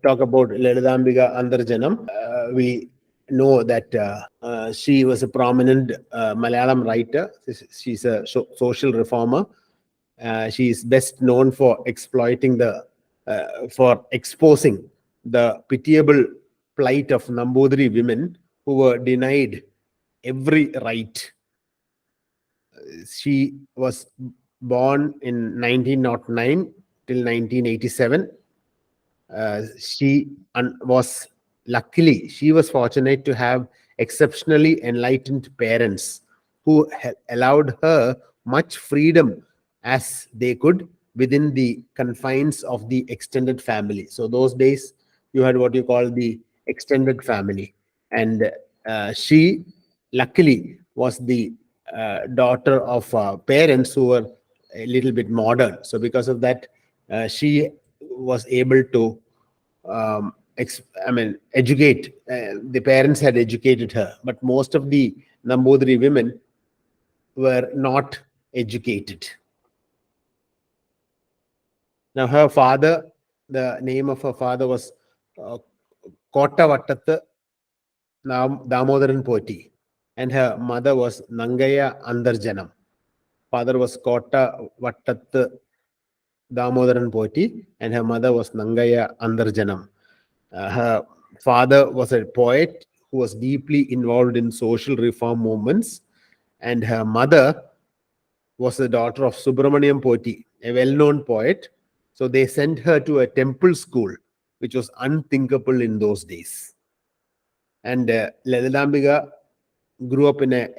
talk about Lalithambika Antharjanam, we know that she was a prominent Malayalam writer. She's a social reformer. She is best known for for exposing the pitiable plight of Nambudiri women who were denied every right. She was born in 1909 till 1987. She was fortunate to have exceptionally enlightened parents who allowed her much freedom as they could within the confines of the extended family. So those days you had what you call the extended family, and she luckily was the daughter of parents who were a little bit modern. So because of that, she was able to educate. The parents had educated her, but most of the Nambudiri women were not educated. Now her father, the name of her father was Kota Vattathu Damodaran Poti, and her mother was Nangaya Antharjanam. Father was Kota Vattathu Damodaran Poti, and her mother was Nangaya Antharjanam. Her father was a poet who was deeply involved in social reform movements, and her mother was the daughter of Subramaniam Poti, a well-known poet. So they sent her to a temple school, which was unthinkable in those days. And Lalithambika grew up in an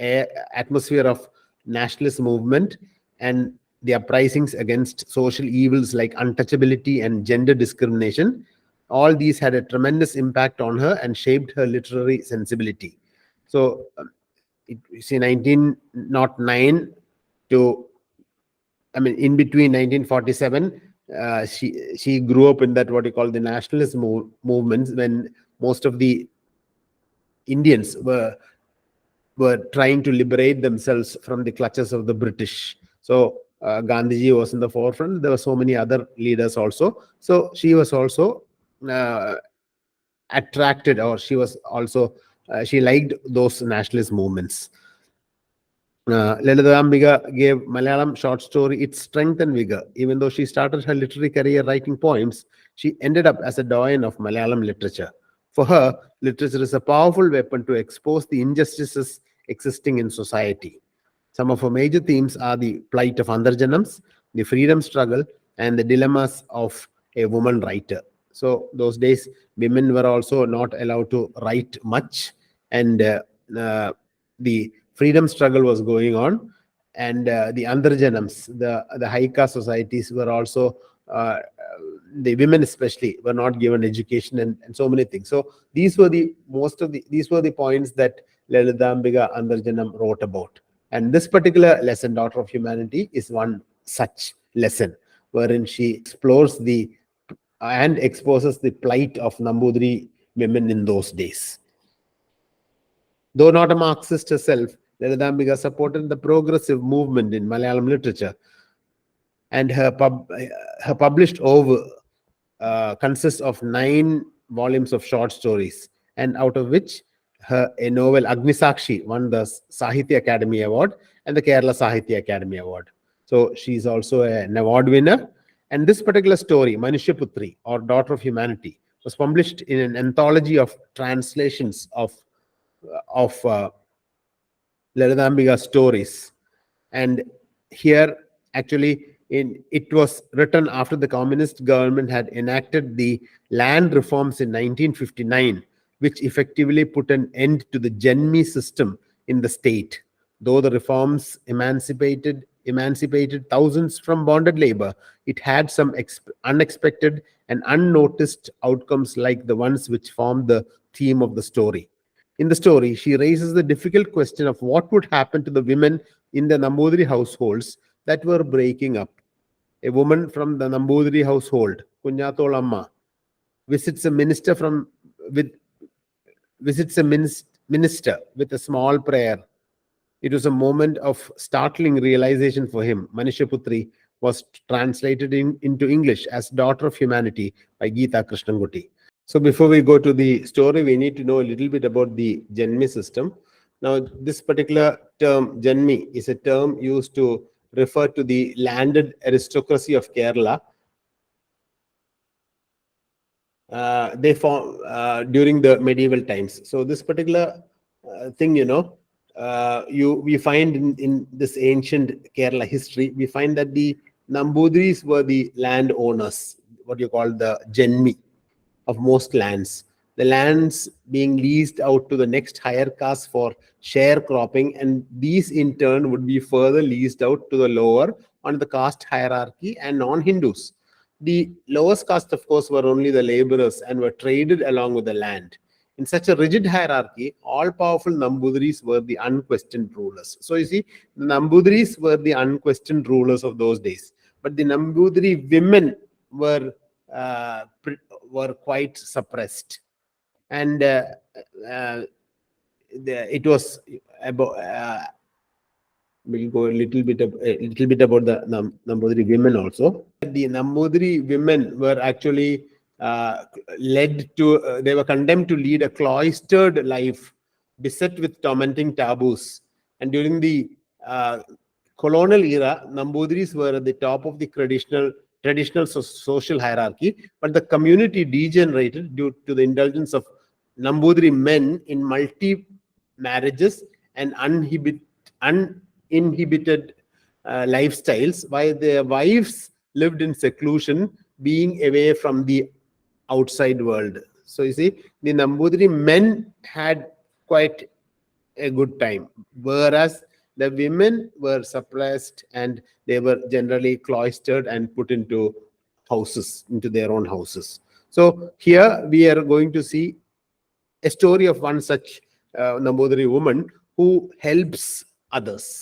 atmosphere of nationalist movement and the uprisings against social evils like untouchability and gender discrimination. All these had a tremendous impact on her and shaped her literary sensibility. So, 1909 to, in between 1947, she grew up in that what you call the nationalist movements, when most of the Indians were trying to liberate themselves from the clutches of the British. So Gandhiji was in the forefront. There were so many other leaders also. So she was also attracted, or she was also she liked those nationalist movements. Lalithambika gave Malayalam short story its strength and vigor. Even though she started her literary career writing poems, she ended up as a doyen of Malayalam literature. For her, literature is a powerful weapon to expose the injustices existing in society. Some of her major themes are the plight of Antharjanams, the freedom struggle, and the dilemmas of a woman writer. So those days, women were also not allowed to write much, and the freedom struggle was going on, and the Antharjanams, the high caste societies were also the women especially were not given education and so many things. So these were the points that Lalithambika Antharjanam wrote about. And this particular lesson, Daughter of Humanity, is one such lesson wherein she explores and exposes the plight of Nambudiri women in those days. Though not a Marxist herself, Lalithambika supported the progressive movement in Malayalam literature, and her published over consists of 9 volumes of short stories, and out of which a novel Agnisakshi won the Sahitya Academy Award and the Kerala Sahitya Academy Award. So she's also an award winner. And this particular story, Manushya-Putri, or Daughter of Humanity, was published in an anthology of translations of Lalithambika stories. And here, actually, it was written after the communist government had enacted the land reforms in 1959, which effectively put an end to the Janmi system in the state. Though the reforms emancipated thousands from bonded labor, it had some unexpected and unnoticed outcomes like the ones which formed the theme of the story. In the story, she raises the difficult question of what would happen to the women in the Nambudiri households that were breaking up. A woman from the Nambudiri household, Kunyatholamma, visits a minister with a small prayer. It was a moment of startling realization for him. Manushya-Putri was translated into English as Daughter of Humanity by Geeta Krishnankuti. So before we go to the story, we need to know a little bit about the Janmi system. Now, this particular term, Janmi, is a term used to refer to the landed aristocracy of Kerala. They form during the medieval times. So this particular thing, we find in this ancient Kerala history, we find that the Nambudris were the landowners, what you call the Janmi of most lands. The lands being leased out to the next higher caste for sharecropping, and these in turn would be further leased out to the lower on the caste hierarchy and non-Hindus. The lowest caste, of course, were only the laborers and were traded along with the land. In such a rigid hierarchy, all-powerful Nambudris were the unquestioned rulers. So you see, the Nambudris were the unquestioned rulers of those days. But the Nambudri women were quite suppressed, and it was about. We'll go a little bit about the Nambudri women also. The Nambudri women were actually they were condemned to lead a cloistered life, beset with tormenting taboos. And during the colonial era, Nambudris were at the top of the traditional social hierarchy, but the community degenerated due to the indulgence of Nambudri men in multi-marriages and uninhibited lifestyles, while their wives lived in seclusion, being away from the outside world. So you see, the Nambudri men had quite a good time, whereas the women were suppressed and they were generally cloistered and put into houses, into their own houses. So here we are going to see a story of one such Nambudri woman who helps others.